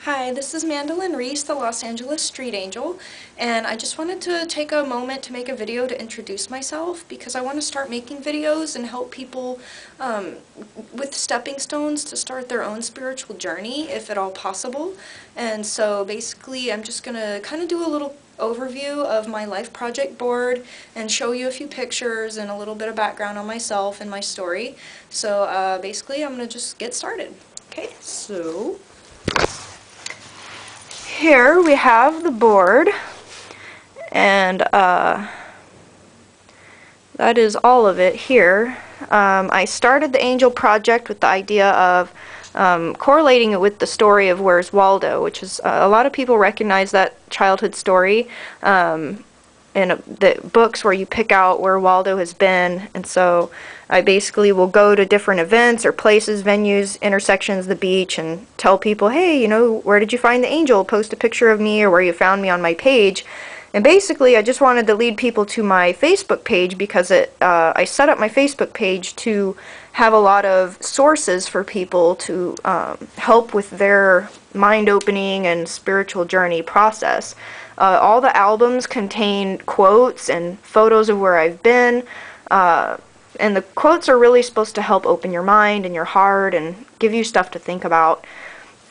Hi, this is Mandelyn Reese, the Los Angeles Street Angel, and I just wanted to take a moment to make a video to introduce myself because I want to start making videos and help people with stepping stones to start their own spiritual journey, if at all possible. And so basically I'm just going to kind of do a little overview of my life project board and show you a few pictures and a little bit of background on myself and my story. So basically I'm going to just get started. Okay, so here we have the board, and that is all of it here. I started the Angel Project with the idea of correlating it with the story of Where's Waldo, which is a lot of people recognize that childhood story in the books where you pick out where Waldo has been, and so I basically will go to different events or places, venues, intersections, the beach, and tell people, hey, you know, where did you find the angel? Post a picture of me or where you found me on my page. And basically I just wanted to lead people to my Facebook page because I set up my Facebook page to have a lot of sources for people to help with their mind opening and spiritual journey process. All the albums contain quotes and photos of where I've been, and the quotes are really supposed to help open your mind and your heart and give you stuff to think about.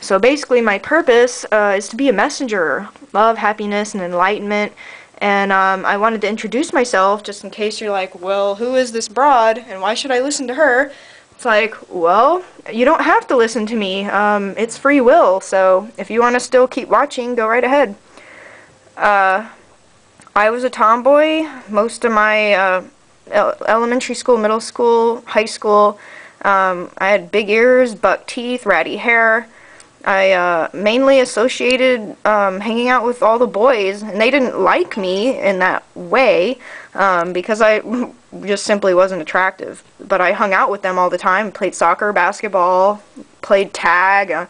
So basically my purpose is to be a messenger, love, happiness, and enlightenment. And I wanted to introduce myself just in case you're like, well, who is this broad and why should I listen to her? It's like, well, you don't have to listen to me. It's free will, so if you want to still keep watching, go right ahead. I was a tomboy most of my elementary school, middle school, high school. I had big ears, buck teeth, ratty hair. I mainly associated hanging out with all the boys, and they didn't like me in that way because I just simply wasn't attractive. But I hung out with them all the time, played soccer, basketball, played tag,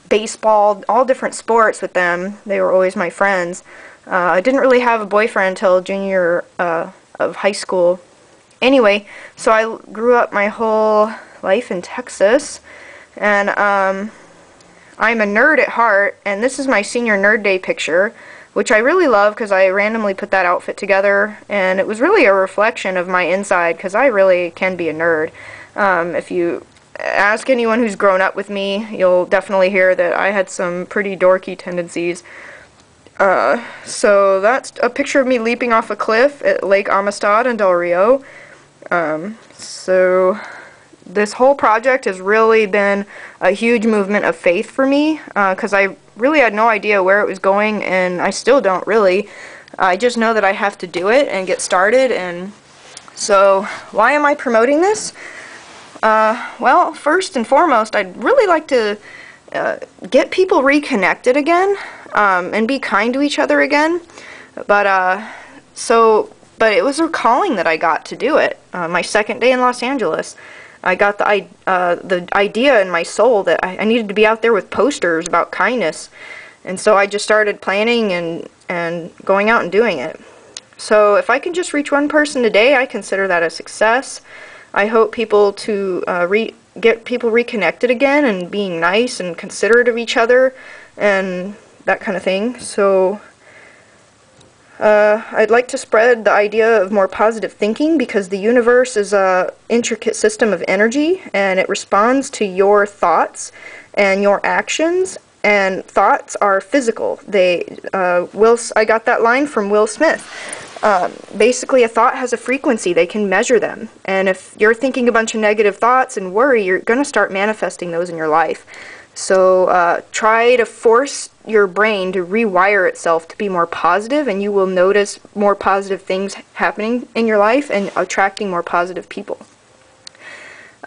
baseball, all different sports with them. They were always my friends. I didn't really have a boyfriend until junior of high school. Anyway, so I grew up my whole life in Texas, and I'm a nerd at heart, and this is my senior nerd day picture, which I really love because I randomly put that outfit together, and it was really a reflection of my inside because I really can be a nerd. If you ask anyone who's grown up with me, you'll definitely hear that I had some pretty dorky tendencies. So that's a picture of me leaping off a cliff at Lake Amistad in Del Rio. So this whole project has really been a huge movement of faith for me, because I really had no idea where it was going, and I still don't really. I just know that I have to do it and get started. And so why am I promoting this? Well, first and foremost, I'd really like to get people reconnected again, and be kind to each other again. But it was a calling that I got to do it. My second day in Los Angeles, I got the idea in my soul that I needed to be out there with posters about kindness, and so I just started planning and going out and doing it. So if I can just reach one person today, I consider that a success. I hope people to get people reconnected again and being nice and considerate of each other and that kind of thing. So I'd like to spread the idea of more positive thinking because the universe is an intricate system of energy, and it responds to your thoughts and your actions, and thoughts are physical. I got that line from Will Smith. Basically, a thought has a frequency. They can measure them, and if you're thinking a bunch of negative thoughts and worry, you're going to start manifesting those in your life. So try to force your brain to rewire itself to be more positive, and you will notice more positive things happening in your life and attracting more positive people.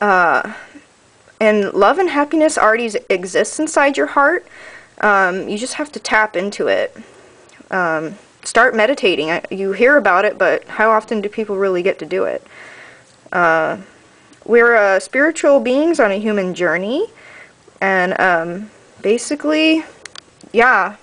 And love and happiness already exists inside your heart. You just have to tap into it. Start meditating. You hear about it, but how often do people really get to do it? We're spiritual beings on a human journey. And basically, yeah,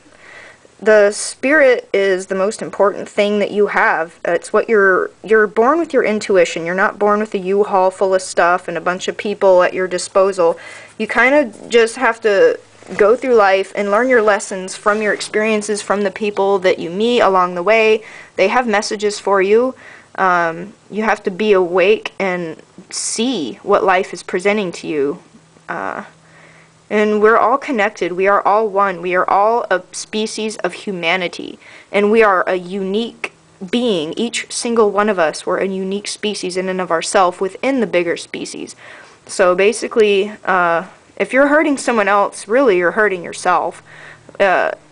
the spirit is the most important thing that you have. It's what you're born with your intuition. You're not born with a U-Haul full of stuff and a bunch of people at your disposal. You kind of just have to go through life and learn your lessons from your experiences, from the people that you meet along the way. They have messages for you. You have to be awake and see what life is presenting to you. And we're all connected. We are all one. We are all a species of humanity. And we are a unique being. Each single one of us, we're a unique species in and of ourselves within the bigger species. So basically, if you're hurting someone else, really you're hurting yourself.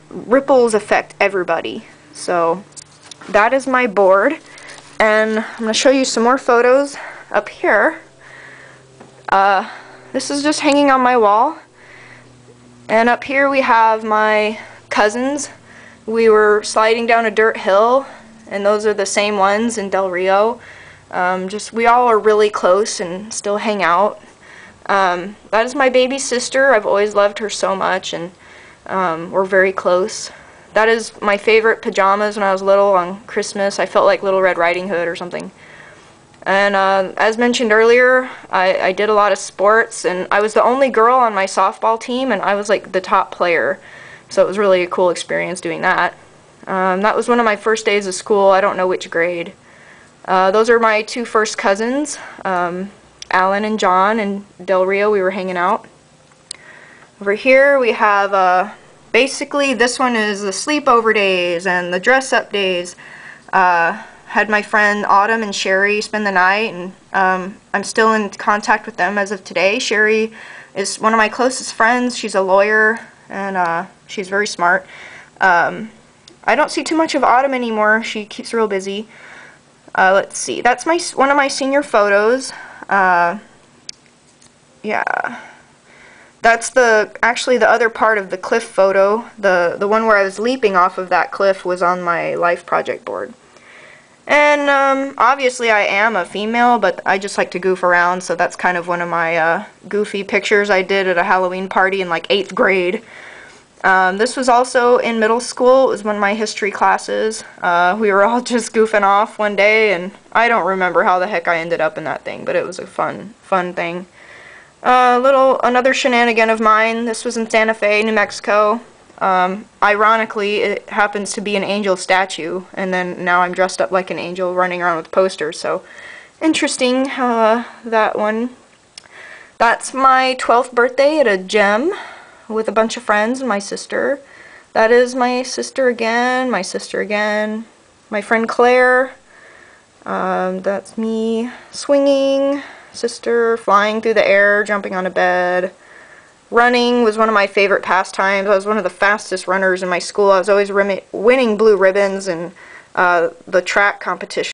Ripples affect everybody. So that is my board. And I'm going to show you some more photos up here. This is just hanging on my wall. And up here we have my cousins. We were sliding down a dirt hill, and those are the same ones in Del Rio. We all are really close and still hang out. That is my baby sister. I've always loved her so much, and we're very close. That is my favorite pajamas when I was little on Christmas. I felt like Little Red Riding Hood or something. And as mentioned earlier, I did a lot of sports, and I was the only girl on my softball team, and I was like the top player. So it was really a cool experience doing that. That was one of my first days of school. I don't know which grade. Those are my two first cousins, Alan and John, in Del Rio. We were hanging out. Over here we have, basically this one is the sleepover days and the dress-up days. Had my friend Autumn and Sherry spend the night, and I'm still in contact with them as of today. Sherry is one of my closest friends. She's a lawyer, and she's very smart. I don't see too much of Autumn anymore. She keeps real busy. Let's see. That's one of my senior photos. Yeah. That's actually the other part of the cliff photo. The one where I was leaping off of that cliff was on my life project board. And obviously I am a female, but I just like to goof around, so that's kind of one of my goofy pictures I did at a Halloween party in like 8th grade. This was also in middle school. It was one of my history classes. We were all just goofing off one day, and I don't remember how the heck I ended up in that thing, but it was a fun thing. Another shenanigan of mine. This was in Santa Fe, New Mexico. Ironically, it happens to be an angel statue, and then now I'm dressed up like an angel running around with posters, so interesting, that one. That's my 12th birthday at a gym with a bunch of friends and my sister. That is my sister again, my friend Claire. That's me swinging, sister flying through the air, jumping on a bed. Running was one of my favorite pastimes. I was one of the fastest runners in my school. I was always winning blue ribbons in the track competition.